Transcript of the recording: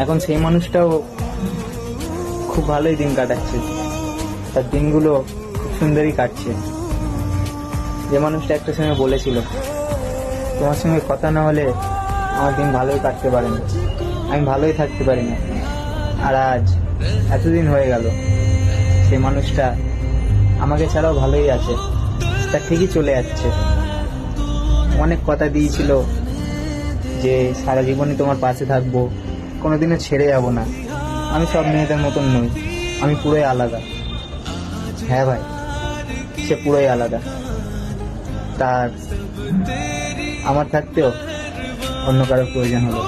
এখন সেই মানুষটাও খুব ভালোই দিন কাটাচ্ছে, তার দিনগুলো খুব সুন্দরই কাটছে। যে মানুষটা একটা সময় বলেছিল তোমার সঙ্গে কথা না হলে আমার দিন ভালোই কাটতে পারে না, আমি ভালোই থাকতে পারি না, আর আজ এতদিন হয়ে গেল সেই মানুষটা আমাকে ছাড়াও ভালোই আছে, তা ঠিকই চলে যাচ্ছে। অনেক কথা দিয়েছিল যে সারা জীবনই তোমার পাশে থাকবো, কোনোদিনও ছেড়ে যাব না। আমি সব মেয়েদের মতন নই, আমি পুরোই আলাদা। হ্যাঁ ভাই, সে পুরোই আলাদা। তার আমার থাকতেও অন্য কারো প্রয়োজন হলো।